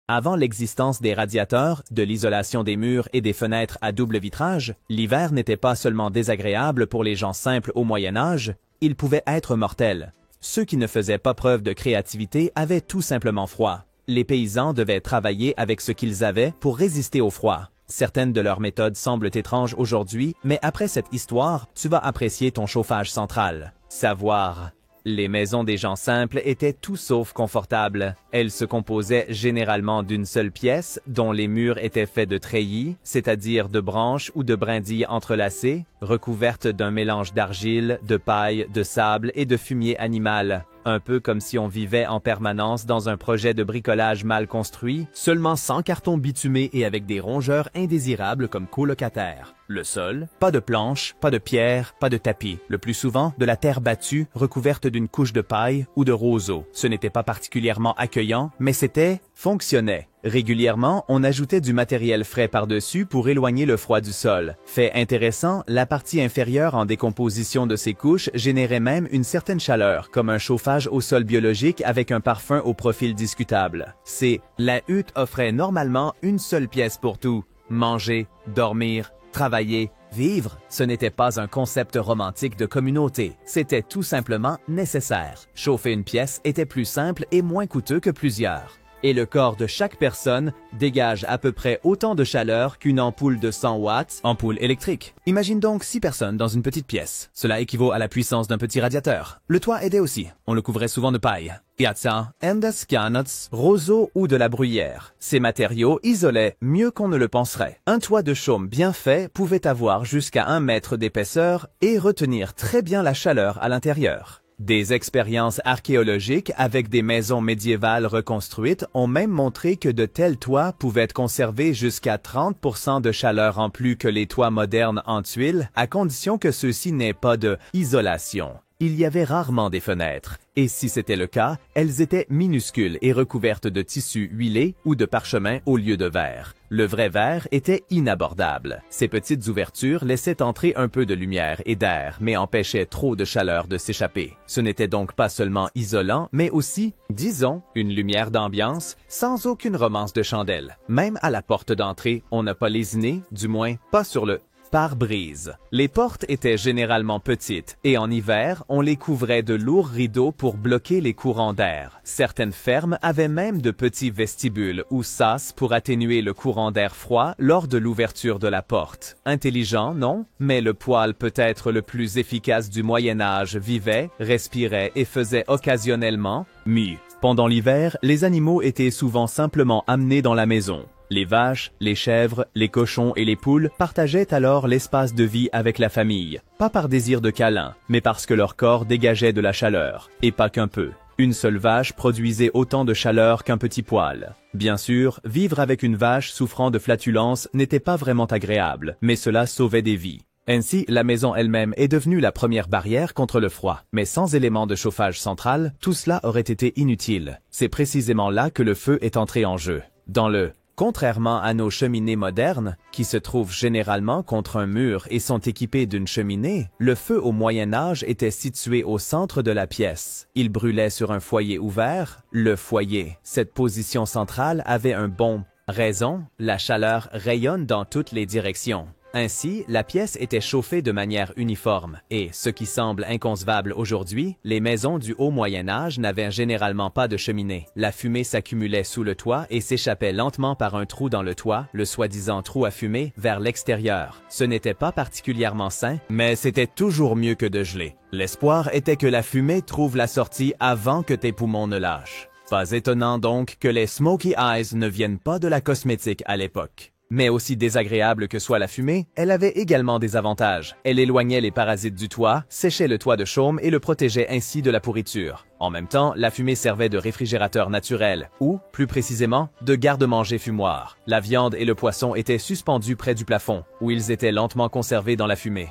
Avant l'existence des radiateurs, de l'isolation des murs et des fenêtres à double vitrage, l'hiver n'était pas seulement désagréable pour les gens simples au Moyen Âge, il pouvait être mortel. Ceux qui ne faisaient pas preuve de créativité avaient tout simplement froid. Les paysans devaient travailler avec ce qu'ils avaient pour résister au froid. Certaines de leurs méthodes semblent étranges aujourd'hui, mais après cette histoire, tu vas apprécier ton chauffage central. Savoir. Les maisons des gens simples étaient tout sauf confortables. Elles se composaient généralement d'une seule pièce, dont les murs étaient faits de treillis, c'est-à-dire de branches ou de brindilles entrelacées, recouvertes d'un mélange d'argile, de paille, de sable et de fumier animal. Un peu comme si on vivait en permanence dans un projet de bricolage mal construit, seulement sans carton bitumé et avec des rongeurs indésirables comme colocataires. Le sol, pas de planches, pas de pierres, pas de tapis. Le plus souvent, de la terre battue, recouverte d'une couche de paille ou de roseau. Ce n'était pas particulièrement accueillant, mais fonctionnait. Régulièrement, on ajoutait du matériel frais par-dessus pour éloigner le froid du sol. Fait intéressant, la partie inférieure en décomposition de ces couches générait même une certaine chaleur, comme un chauffage au sol biologique avec un parfum au profil discutable. La hutte offrait normalement une seule pièce pour tout. Manger, dormir, travailler, vivre, ce n'était pas un concept romantique de communauté, c'était tout simplement nécessaire. Chauffer une pièce était plus simple et moins coûteux que plusieurs. Et le corps de chaque personne dégage à peu près autant de chaleur qu'une ampoule de 100 watts, ampoule électrique. Imagine donc 6 personnes dans une petite pièce. Cela équivaut à la puissance d'un petit radiateur. Le toit aidait aussi. On le couvrait souvent de paille. Piazza, endescanots, roseau ou de la bruyère. Ces matériaux isolaient mieux qu'on ne le penserait. Un toit de chaume bien fait pouvait avoir jusqu'à 1 mètre d'épaisseur et retenir très bien la chaleur à l'intérieur. Des expériences archéologiques avec des maisons médiévales reconstruites ont même montré que de tels toits pouvaient conserver jusqu'à 30% de chaleur en plus que les toits modernes en tuiles, à condition que ceux-ci n'aient pas de isolation. Il y avait rarement des fenêtres, et si c'était le cas, elles étaient minuscules et recouvertes de tissu huilé ou de parchemin au lieu de verre. Le vrai verre était inabordable. Ces petites ouvertures laissaient entrer un peu de lumière et d'air, mais empêchaient trop de chaleur de s'échapper. Ce n'était donc pas seulement isolant, mais aussi, disons, une lumière d'ambiance, sans aucune romance de chandelle. Même à la porte d'entrée, on n'a pas lésiné, du moins pas sur le pare-brise. Les portes étaient généralement petites et en hiver, on les couvrait de lourds rideaux pour bloquer les courants d'air. Certaines fermes avaient même de petits vestibules ou sas pour atténuer le courant d'air froid lors de l'ouverture de la porte. Intelligent, non? Mais le poêle peut-être le plus efficace du Moyen Âge vivait, respirait et faisait occasionnellement mue. Pendant l'hiver, les animaux étaient souvent simplement amenés dans la maison. Les vaches, les chèvres, les cochons et les poules partageaient alors l'espace de vie avec la famille, pas par désir de câlin, mais parce que leur corps dégageait de la chaleur, et pas qu'un peu. Une seule vache produisait autant de chaleur qu'un petit poêle. Bien sûr, vivre avec une vache souffrant de flatulence n'était pas vraiment agréable, mais cela sauvait des vies. Ainsi, la maison elle-même est devenue la première barrière contre le froid. Mais sans élément de chauffage central, tout cela aurait été inutile. C'est précisément là que le feu est entré en jeu. Contrairement à nos cheminées modernes, qui se trouvent généralement contre un mur et sont équipées d'une cheminée, le feu au Moyen Âge était situé au centre de la pièce. Il brûlait sur un foyer ouvert, le foyer. Cette position centrale avait un bon raison, la chaleur rayonne dans toutes les directions. Ainsi, la pièce était chauffée de manière uniforme et, ce qui semble inconcevable aujourd'hui, les maisons du haut Moyen Âge n'avaient généralement pas de cheminée. La fumée s'accumulait sous le toit et s'échappait lentement par un trou dans le toit, le soi-disant trou à fumée, vers l'extérieur. Ce n'était pas particulièrement sain, mais c'était toujours mieux que de geler. L'espoir était que la fumée trouve la sortie avant que tes poumons ne lâchent. Pas étonnant donc que les smoky eyes ne viennent pas de la cosmétique à l'époque. Mais aussi désagréable que soit la fumée, elle avait également des avantages. Elle éloignait les parasites du toit, séchait le toit de chaume et le protégeait ainsi de la pourriture. En même temps, la fumée servait de réfrigérateur naturel, ou, plus précisément, de garde-manger fumoir. La viande et le poisson étaient suspendus près du plafond, où ils étaient lentement conservés dans la fumée.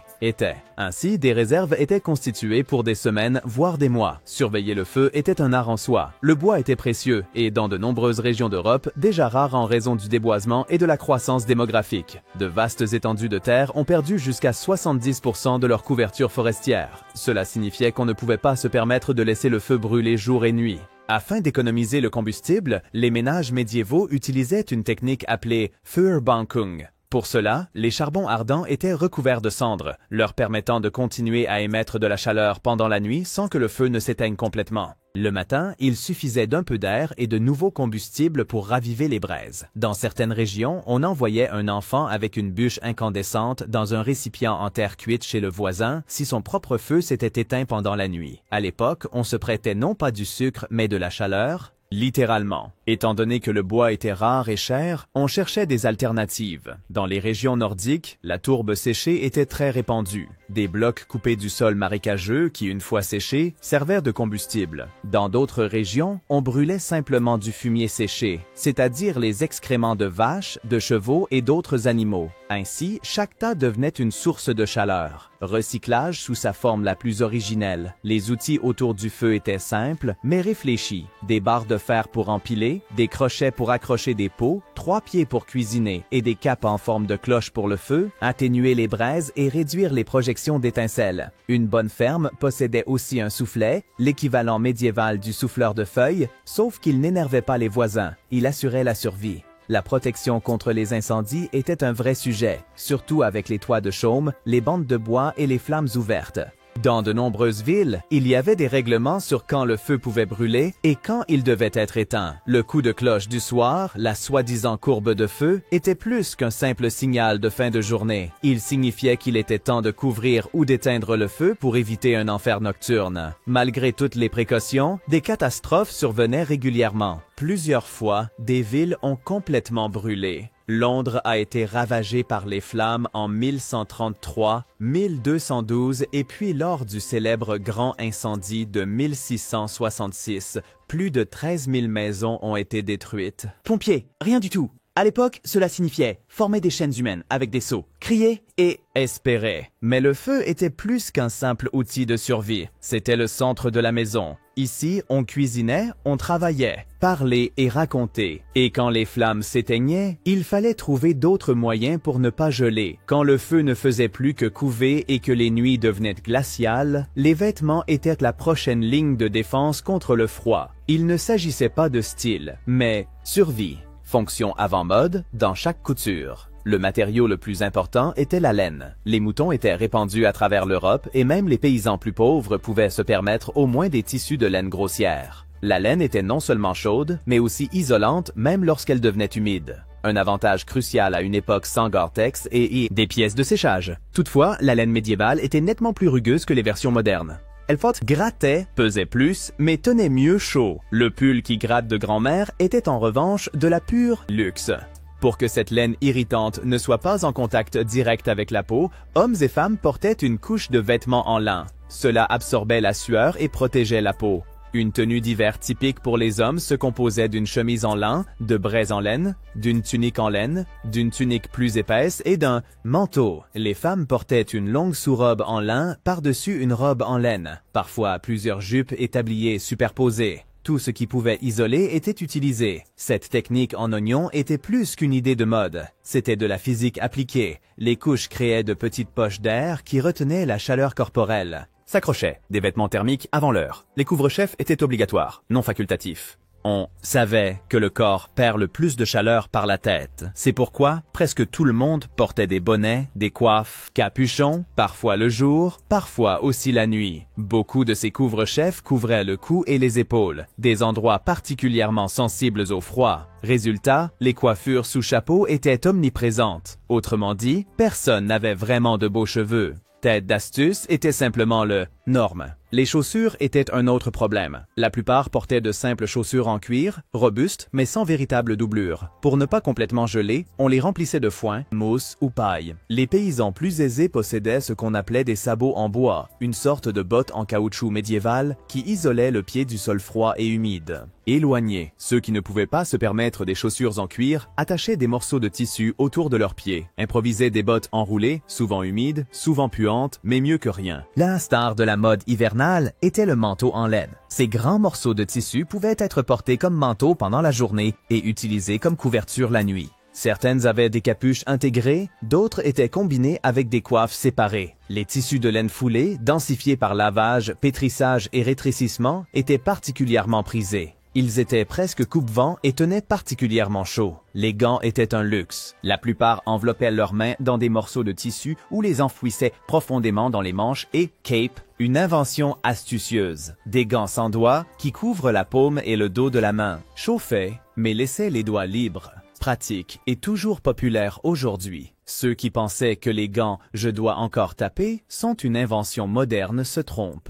Ainsi, des réserves étaient constituées pour des semaines, voire des mois. Surveiller le feu était un art en soi. Le bois était précieux, et dans de nombreuses régions d'Europe, déjà rare en raison du déboisement et de la croissance démographique. De vastes étendues de terre ont perdu jusqu'à 70% de leur couverture forestière. Cela signifiait qu'on ne pouvait pas se permettre de laisser le feu feu brûler jour et nuit. Afin d'économiser le combustible, les ménages médiévaux utilisaient une technique appelée Vuurbakung. Pour cela, les charbons ardents étaient recouverts de cendres, leur permettant de continuer à émettre de la chaleur pendant la nuit sans que le feu ne s'éteigne complètement. Le matin, il suffisait d'un peu d'air et de nouveaux combustibles pour raviver les braises. Dans certaines régions, on envoyait un enfant avec une bûche incandescente dans un récipient en terre cuite chez le voisin si son propre feu s'était éteint pendant la nuit. À l'époque, on se prêtait non pas du sucre mais de la chaleur, littéralement. Étant donné que le bois était rare et cher, on cherchait des alternatives. Dans les régions nordiques, la tourbe séchée était très répandue. Des blocs coupés du sol marécageux qui, une fois séchés, servaient de combustible. Dans d'autres régions, on brûlait simplement du fumier séché, c'est-à-dire les excréments de vaches, de chevaux et d'autres animaux. Ainsi, chaque tas devenait une source de chaleur. Recyclage sous sa forme la plus originelle. Les outils autour du feu étaient simples, mais réfléchis. Des barres de fer pour empiler, des crochets pour accrocher des pots, 3 pieds pour cuisiner et des capes en forme de cloche pour le feu, atténuer les braises et réduire les projections d'étincelles. Une bonne ferme possédait aussi un soufflet, l'équivalent médiéval du souffleur de feuilles, sauf qu'il n'énervait pas les voisins, il assurait la survie. La protection contre les incendies était un vrai sujet, surtout avec les toits de chaume, les bandes de bois et les flammes ouvertes. Dans de nombreuses villes, il y avait des règlements sur quand le feu pouvait brûler et quand il devait être éteint. Le coup de cloche du soir, la soi-disant courbe de feu, était plus qu'un simple signal de fin de journée. Il signifiait qu'il était temps de couvrir ou d'éteindre le feu pour éviter un enfer nocturne. Malgré toutes les précautions, des catastrophes survenaient régulièrement. Plusieurs fois, des villes ont complètement brûlé. Londres a été ravagée par les flammes en 1133, 1212 et puis lors du célèbre grand incendie de 1666, plus de 13 000 maisons ont été détruites. Pompiers, rien du tout. À l'époque, cela signifiait former des chaînes humaines avec des seaux, crier et espérer. Mais le feu était plus qu'un simple outil de survie. C'était le centre de la maison. Ici, on cuisinait, on travaillait, parlait et racontait. Et quand les flammes s'éteignaient, il fallait trouver d'autres moyens pour ne pas geler. Quand le feu ne faisait plus que couver et que les nuits devenaient glaciales, les vêtements étaient la prochaine ligne de défense contre le froid. Il ne s'agissait pas de style, mais survie. Fonction avant-mode dans chaque couture. Le matériau le plus important était la laine. Les moutons étaient répandus à travers l'Europe et même les paysans plus pauvres pouvaient se permettre au moins des tissus de laine grossière. La laine était non seulement chaude, mais aussi isolante même lorsqu'elle devenait humide. Un avantage crucial à une époque sans Gore-Tex et des pièces de séchage. Toutefois, la laine médiévale était nettement plus rugueuse que les versions modernes. Elle grattait, pesait plus, mais tenait mieux chaud. Le pull qui gratte de grand-mère était en revanche de la pure luxe. Pour que cette laine irritante ne soit pas en contact direct avec la peau, hommes et femmes portaient une couche de vêtements en lin. Cela absorbait la sueur et protégeait la peau. Une tenue d'hiver typique pour les hommes se composait d'une chemise en lin, de braies en laine, d'une tunique en laine, d'une tunique plus épaisse et d'un manteau. Les femmes portaient une longue sous-robe en lin par-dessus une robe en laine, parfois plusieurs jupes et tabliers superposés. Tout ce qui pouvait isoler était utilisé. Cette technique en oignon était plus qu'une idée de mode. C'était de la physique appliquée. Les couches créaient de petites poches d'air qui retenaient la chaleur corporelle. S'accrochaient des vêtements thermiques avant l'heure. Les couvre-chefs étaient obligatoires, non facultatifs. On savait que le corps perd le plus de chaleur par la tête. C'est pourquoi presque tout le monde portait des bonnets, des coiffes, capuchons, parfois le jour, parfois aussi la nuit. Beaucoup de ces couvre-chefs couvraient le cou et les épaules, des endroits particulièrement sensibles au froid. Résultat, les coiffures sous chapeau étaient omniprésentes. Autrement dit, personne n'avait vraiment de beaux cheveux. Tête d'astuce était simplement le norme. Les chaussures étaient un autre problème. La plupart portaient de simples chaussures en cuir, robustes mais sans véritable doublure. Pour ne pas complètement geler, on les remplissait de foin, mousse ou paille. Les paysans plus aisés possédaient ce qu'on appelait des sabots en bois, une sorte de botte en caoutchouc médiéval qui isolait le pied du sol froid et humide. Éloignés, ceux qui ne pouvaient pas se permettre des chaussures en cuir attachaient des morceaux de tissu autour de leurs pieds, improvisaient des bottes enroulées, souvent humides, souvent puantes, mais mieux que rien. La star de la mode hivernale était le manteau en laine. Ces grands morceaux de tissu pouvaient être portés comme manteau pendant la journée et utilisés comme couverture la nuit. Certaines avaient des capuches intégrées, d'autres étaient combinées avec des coiffes séparées. Les tissus de laine foulée, densifiés par lavage, pétrissage et rétrécissement, étaient particulièrement prisés. Ils étaient presque coupe-vent et tenaient particulièrement chaud. Les gants étaient un luxe. La plupart enveloppaient leurs mains dans des morceaux de tissu ou les enfouissaient profondément dans les manches et cape, une invention astucieuse. Des gants sans doigts qui couvrent la paume et le dos de la main. Chauffaient, mais laissaient les doigts libres. Pratique et toujours populaire aujourd'hui. Ceux qui pensaient que les gants « je dois encore taper » sont une invention moderne se trompent.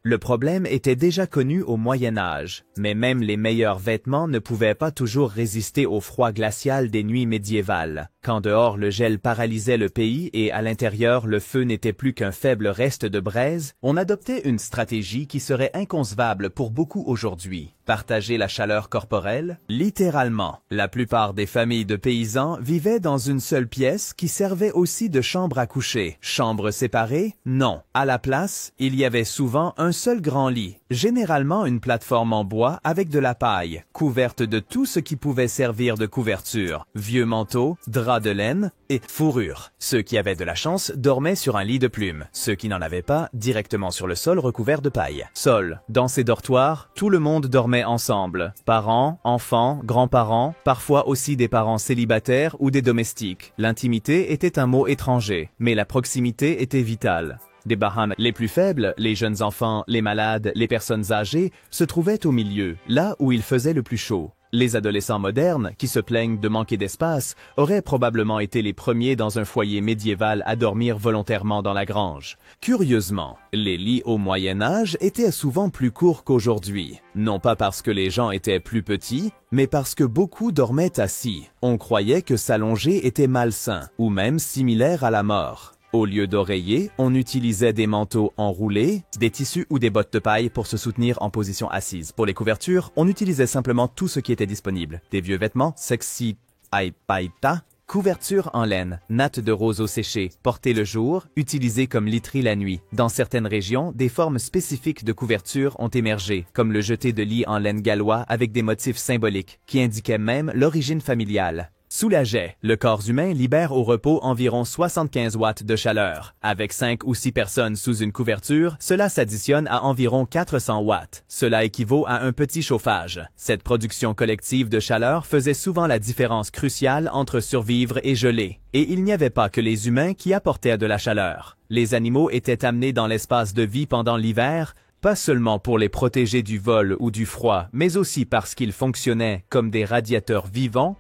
Le problème était déjà connu au Moyen Âge, mais même les meilleurs vêtements ne pouvaient pas toujours résister au froid glacial des nuits médiévales. Quand dehors le gel paralysait le pays et à l'intérieur le feu n'était plus qu'un faible reste de braise, on adoptait une stratégie qui serait inconcevable pour beaucoup aujourd'hui. Partager la chaleur corporelle? Littéralement. La plupart des familles de paysans vivaient dans une seule pièce qui servait aussi de chambre à coucher. Chambres séparées? Non. À la place, il y avait souvent un seul grand lit, généralement une plateforme en bois avec de la paille, couverte de tout ce qui pouvait servir de couverture, vieux manteaux, draps de laine et fourrure. Ceux qui avaient de la chance dormaient sur un lit de plumes, ceux qui n'en avaient pas, directement sur le sol recouvert de paille. Dans ces dortoirs, tout le monde dormait ensemble. Parents, enfants, grands-parents, parfois aussi des parents célibataires ou des domestiques. L'intimité était un mot étranger, mais la proximité était vitale. Des Bahamas les plus faibles, les jeunes enfants, les malades, les personnes âgées, se trouvaient au milieu, là où il faisait le plus chaud. Les adolescents modernes, qui se plaignent de manquer d'espace, auraient probablement été les premiers dans un foyer médiéval à dormir volontairement dans la grange. Curieusement, les lits au Moyen Âge étaient souvent plus courts qu'aujourd'hui. Non pas parce que les gens étaient plus petits, mais parce que beaucoup dormaient assis. On croyait que s'allonger était malsain, ou même similaire à la mort. Au lieu d'oreillers, on utilisait des manteaux enroulés, des tissus ou des bottes de paille pour se soutenir en position assise. Pour les couvertures, on utilisait simplement tout ce qui était disponible. Des vieux vêtements, sexy aipaita, couverture en laine, nattes de roseau séchées, portées le jour, utilisées comme literie la nuit. Dans certaines régions, des formes spécifiques de couverture ont émergé, comme le jeté de lit en laine gallois avec des motifs symboliques, qui indiquaient même l'origine familiale. Soulageait. Le corps humain libère au repos environ 75 watts de chaleur. Avec 5 ou 6 personnes sous une couverture, cela s'additionne à environ 400 watts. Cela équivaut à un petit chauffage. Cette production collective de chaleur faisait souvent la différence cruciale entre survivre et geler. Et il n'y avait pas que les humains qui apportaient de la chaleur. Les animaux étaient amenés dans l'espace de vie pendant l'hiver, pas seulement pour les protéger du vol ou du froid, mais aussi parce qu'ils fonctionnaient comme des radiateurs vivants.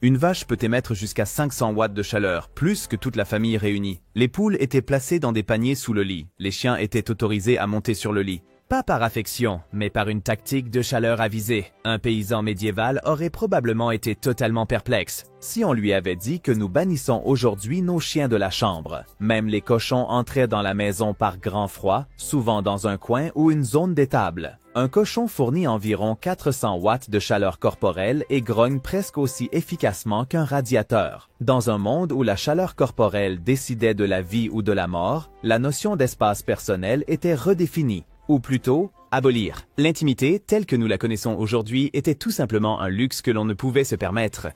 Une vache peut émettre jusqu'à 500 watts de chaleur, plus que toute la famille réunie. Les poules étaient placées dans des paniers sous le lit. Les chiens étaient autorisés à monter sur le lit. Pas par affection, mais par une tactique de chaleur avisée. Un paysan médiéval aurait probablement été totalement perplexe si on lui avait dit que nous bannissons aujourd'hui nos chiens de la chambre. Même les cochons entraient dans la maison par grand froid, souvent dans un coin ou une zone d'étable. Un cochon fournit environ 400 watts de chaleur corporelle et grogne presque aussi efficacement qu'un radiateur. Dans un monde où la chaleur corporelle décidait de la vie ou de la mort, la notion d'espace personnel était redéfinie. Ou plutôt, abolir. L'intimité, telle que nous la connaissons aujourd'hui, était tout simplement un luxe que l'on ne pouvait se permettre.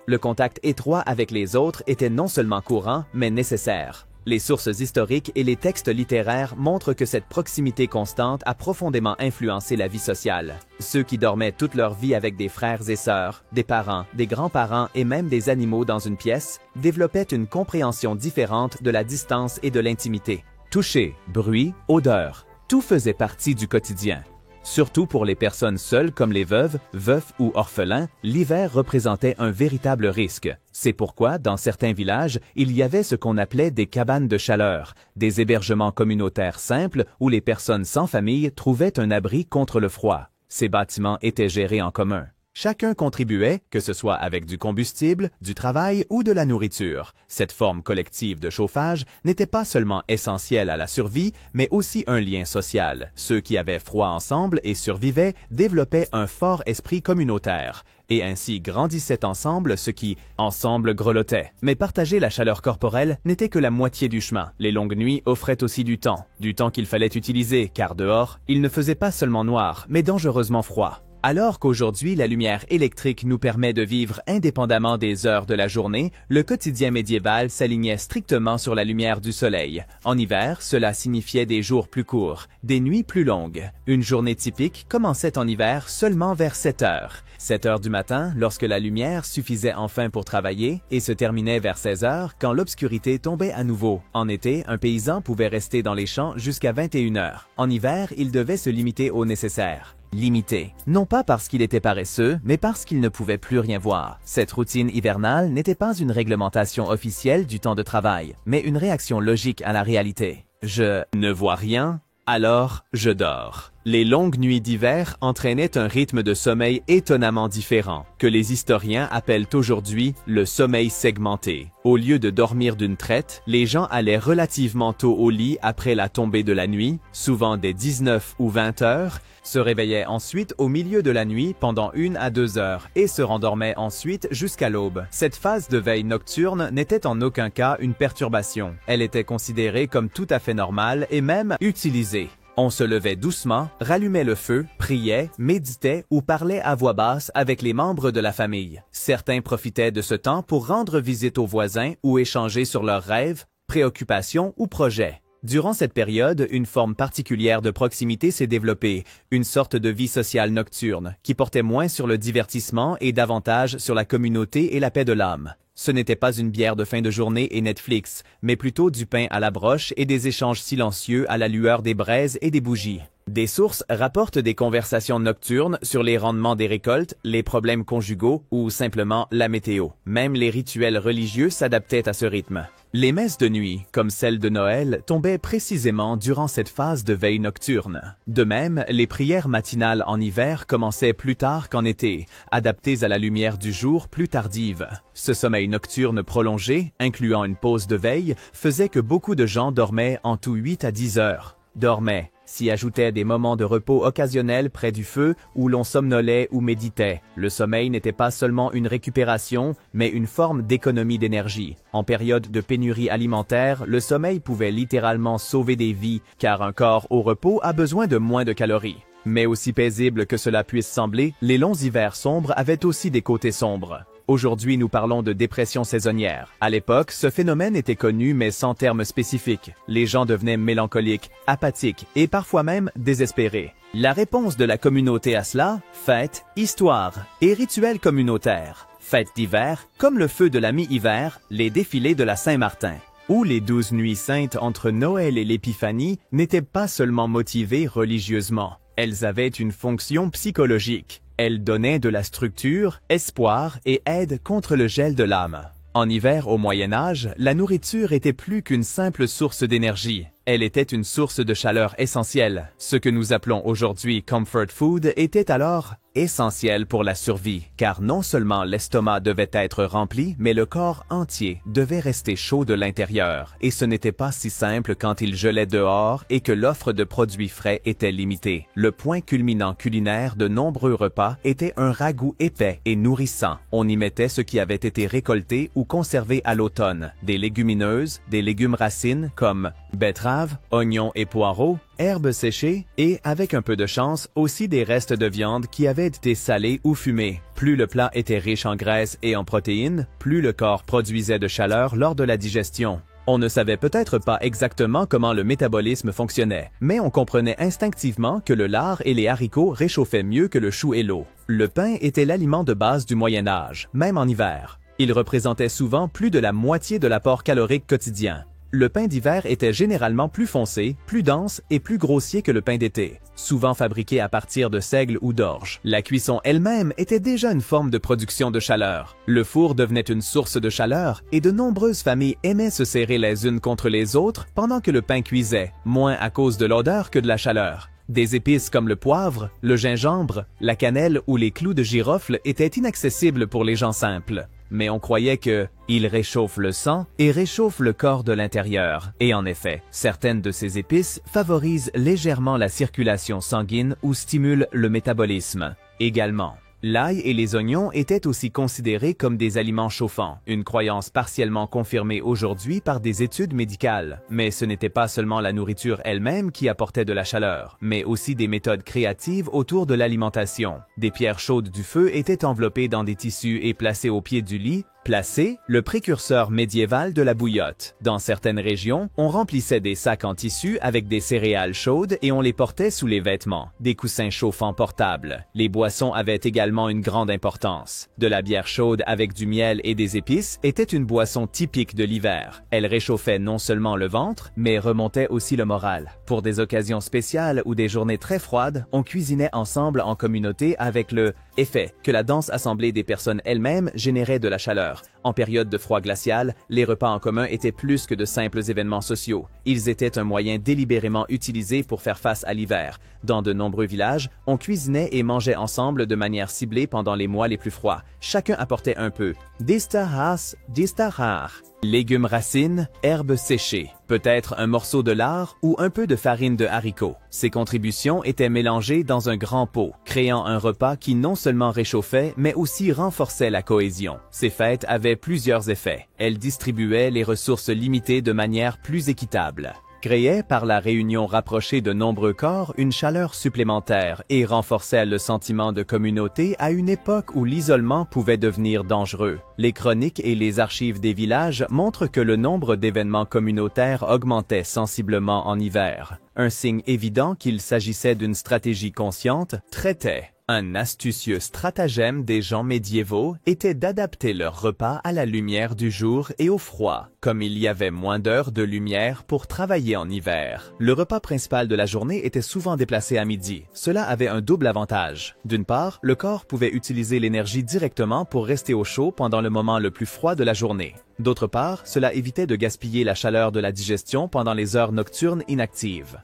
Le contact étroit avec les autres était non seulement courant, mais nécessaire. Les sources historiques et les textes littéraires montrent que cette proximité constante a profondément influencé la vie sociale. Ceux qui dormaient toute leur vie avec des frères et sœurs, des parents, des grands-parents et même des animaux dans une pièce, développaient une compréhension différente de la distance et de l'intimité. Toucher, bruit, odeur. Tout faisait partie du quotidien. Surtout pour les personnes seules comme les veuves, veufs ou orphelins, l'hiver représentait un véritable risque. C'est pourquoi, dans certains villages, il y avait ce qu'on appelait des cabanes de chaleur, des hébergements communautaires simples où les personnes sans famille trouvaient un abri contre le froid. Ces bâtiments étaient gérés en commun. Chacun contribuait, que ce soit avec du combustible, du travail ou de la nourriture. Cette forme collective de chauffage n'était pas seulement essentielle à la survie, mais aussi un lien social. Ceux qui avaient froid ensemble et survivaient développaient un fort esprit communautaire, et ainsi grandissaient ensemble ce qui, ensemble, grelottait. Mais partager la chaleur corporelle n'était que la moitié du chemin. Les longues nuits offraient aussi du temps qu'il fallait utiliser, car dehors, il ne faisait pas seulement noir, mais dangereusement froid. Alors qu'aujourd'hui la lumière électrique nous permet de vivre indépendamment des heures de la journée, le quotidien médiéval s'alignait strictement sur la lumière du soleil. En hiver, cela signifiait des jours plus courts, des nuits plus longues. Une journée typique commençait en hiver seulement vers 7 heures. 7 heures du matin, lorsque la lumière suffisait enfin pour travailler, et se terminait vers 16 heures quand l'obscurité tombait à nouveau. En été, un paysan pouvait rester dans les champs jusqu'à 21 heures. En hiver, il devait se limiter au nécessaire. Limité. Non pas parce qu'il était paresseux, mais parce qu'il ne pouvait plus rien voir. Cette routine hivernale n'était pas une réglementation officielle du temps de travail, mais une réaction logique à la réalité. Je ne vois rien, alors je dors. Les longues nuits d'hiver entraînaient un rythme de sommeil étonnamment différent, que les historiens appellent aujourd'hui le sommeil segmenté. Au lieu de dormir d'une traite, les gens allaient relativement tôt au lit après la tombée de la nuit, souvent dès 19 ou 20 heures, se réveillaient ensuite au milieu de la nuit pendant 1 à 2 heures et se rendormaient ensuite jusqu'à l'aube. Cette phase de veille nocturne n'était en aucun cas une perturbation. Elle était considérée comme tout à fait normale et même utilisée. On se levait doucement, rallumait le feu, priait, méditait ou parlait à voix basse avec les membres de la famille. Certains profitaient de ce temps pour rendre visite aux voisins ou échanger sur leurs rêves, préoccupations ou projets. Durant cette période, une forme particulière de proximité s'est développée, une sorte de vie sociale nocturne, qui portait moins sur le divertissement et davantage sur la communauté et la paix de l'âme. Ce n'était pas une bière de fin de journée et Netflix, mais plutôt du pain à la broche et des échanges silencieux à la lueur des braises et des bougies. Des sources rapportent des conversations nocturnes sur les rendements des récoltes, les problèmes conjugaux ou simplement la météo. Même les rituels religieux s'adaptaient à ce rythme. Les messes de nuit, comme celle de Noël, tombaient précisément durant cette phase de veille nocturne. De même, les prières matinales en hiver commençaient plus tard qu'en été, adaptées à la lumière du jour plus tardive. Ce sommeil nocturne prolongé, incluant une pause de veille, faisait que beaucoup de gens dormaient en tout 8 à 10 heures. Dormaient. S'y ajoutaient des moments de repos occasionnels près du feu où l'on somnolait ou méditait. Le sommeil n'était pas seulement une récupération, mais une forme d'économie d'énergie. En période de pénurie alimentaire, le sommeil pouvait littéralement sauver des vies, car un corps au repos a besoin de moins de calories. Mais aussi paisible que cela puisse sembler, les longs hivers sombres avaient aussi des côtés sombres. Aujourd'hui, nous parlons de dépression saisonnière. À l'époque, ce phénomène était connu mais sans terme spécifique. Les gens devenaient mélancoliques, apathiques et parfois même désespérés. La réponse de la communauté à cela, fêtes, histoires et rituels communautaires. Fêtes d'hiver, comme le feu de la mi-hiver, les défilés de la Saint-Martin. Ou les 12 nuits saintes entre Noël et l'Épiphanie n'étaient pas seulement motivées religieusement. Elles avaient une fonction psychologique. Elles donnaient de la structure, espoir et aide contre le gel de l'âme. En hiver au Moyen Âge, la nourriture était plus qu'une simple source d'énergie. Elle était une source de chaleur essentielle. Ce que nous appelons aujourd'hui comfort food était alors essentiel pour la survie, car non seulement l'estomac devait être rempli, mais le corps entier devait rester chaud de l'intérieur. Et ce n'était pas si simple quand il gelait dehors et que l'offre de produits frais était limitée. Le point culminant culinaire de nombreux repas était un ragoût épais et nourrissant. On y mettait ce qui avait été récolté ou conservé à l'automne, des légumineuses, des légumes racines comme betteraves, oignons et poireaux, herbes séchées et, avec un peu de chance, aussi des restes de viande qui avaient été salés ou fumés. Plus le plat était riche en graisse et en protéines, plus le corps produisait de chaleur lors de la digestion. On ne savait peut-être pas exactement comment le métabolisme fonctionnait, mais on comprenait instinctivement que le lard et les haricots réchauffaient mieux que le chou et l'eau. Le pain était l'aliment de base du Moyen Âge, même en hiver. Il représentait souvent plus de la moitié de l'apport calorique quotidien. Le pain d'hiver était généralement plus foncé, plus dense et plus grossier que le pain d'été, souvent fabriqué à partir de seigle ou d'orge. La cuisson elle-même était déjà une forme de production de chaleur. Le four devenait une source de chaleur et de nombreuses familles aimaient se serrer les unes contre les autres pendant que le pain cuisait, moins à cause de l'odeur que de la chaleur. Des épices comme le poivre, le gingembre, la cannelle ou les clous de girofle étaient inaccessibles pour les gens simples. Mais on croyait que il réchauffe le sang et réchauffe le corps de l'intérieur. Et en effet, certaines de ces épices favorisent légèrement la circulation sanguine ou stimulent le métabolisme. Également, L'ail et les oignons étaient aussi considérés comme des aliments chauffants, une croyance partiellement confirmée aujourd'hui par des études médicales. Mais ce n'était pas seulement la nourriture elle-même qui apportait de la chaleur, mais aussi des méthodes créatives autour de l'alimentation. Des pierres chaudes du feu étaient enveloppées dans des tissus et placées au pied du lit, placé, le précurseur médiéval de la bouillotte. Dans certaines régions, on remplissait des sacs en tissu avec des céréales chaudes et on les portait sous les vêtements, des coussins chauffants portables. Les boissons avaient également une grande importance. De la bière chaude avec du miel et des épices était une boisson typique de l'hiver. Elle réchauffait non seulement le ventre, mais remontait aussi le moral. Pour des occasions spéciales ou des journées très froides, on cuisinait ensemble en communauté avec le effet que la dense assemblée des personnes elles-mêmes générait de la chaleur. En période de froid glacial, les repas en commun étaient plus que de simples événements sociaux. Ils étaient un moyen délibérément utilisé pour faire face à l'hiver. Dans de nombreux villages, on cuisinait et mangeait ensemble de manière ciblée pendant les mois les plus froids. Chacun apportait un peu. Distarhas, distarhar. Légumes racines, herbes séchées, peut-être un morceau de lard ou un peu de farine de haricots. Ces contributions étaient mélangées dans un grand pot, créant un repas qui non seulement réchauffait, mais aussi renforçait la cohésion. Ces fêtes avaient plusieurs effets. Elles distribuaient les ressources limitées de manière plus équitable, créait par la réunion rapprochée de nombreux corps une chaleur supplémentaire et renforçait le sentiment de communauté à une époque où l'isolement pouvait devenir dangereux. Les chroniques et les archives des villages montrent que le nombre d'événements communautaires augmentait sensiblement en hiver. Un signe évident qu'il s'agissait d'une stratégie consciente traitait. Un astucieux stratagème des gens médiévaux était d'adapter leur repas à la lumière du jour et au froid, comme il y avait moins d'heures de lumière pour travailler en hiver. Le repas principal de la journée était souvent déplacé à midi. Cela avait un double avantage. D'une part, le corps pouvait utiliser l'énergie directement pour rester au chaud pendant le moment le plus froid de la journée. D'autre part, cela évitait de gaspiller la chaleur de la digestion pendant les heures nocturnes inactives.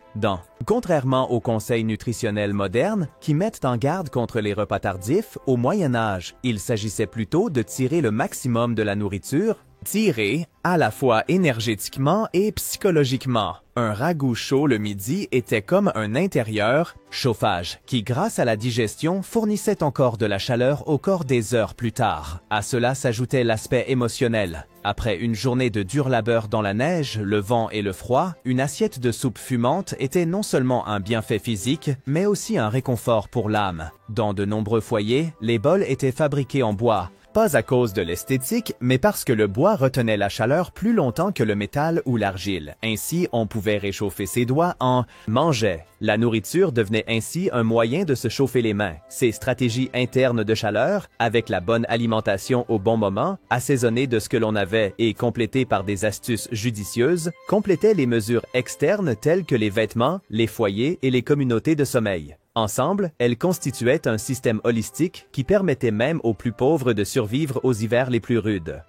Contrairement aux conseils nutritionnels modernes qui mettent en garde contre les repas tardifs, au Moyen Âge, il s'agissait plutôt de tirer le maximum de la nourriture, tirer à la fois énergétiquement et psychologiquement. Un ragoût chaud le midi était comme un intérieur chauffage qui, grâce à la digestion, fournissait encore de la chaleur au corps des heures plus tard. À cela s'ajoutait l'aspect émotionnel. Après une journée de dur labeur dans la neige, le vent et le froid, une assiette de soupe fumante était non seulement un bienfait physique, mais aussi un réconfort pour l'âme. Dans de nombreux foyers, les bols étaient fabriqués en bois. Pas à cause de l'esthétique, mais parce que le bois retenait la chaleur plus longtemps que le métal ou l'argile. Ainsi, on pouvait réchauffer ses doigts en mangeait. La nourriture devenait ainsi un moyen de se chauffer les mains. Ces stratégies internes de chaleur, avec la bonne alimentation au bon moment, assaisonnées de ce que l'on avait et complétées par des astuces judicieuses, complétaient les mesures externes telles que les vêtements, les foyers et les communautés de sommeil. Ensemble, elles constituaient un système holistique qui permettait même aux plus pauvres de survivre aux hivers les plus rudes.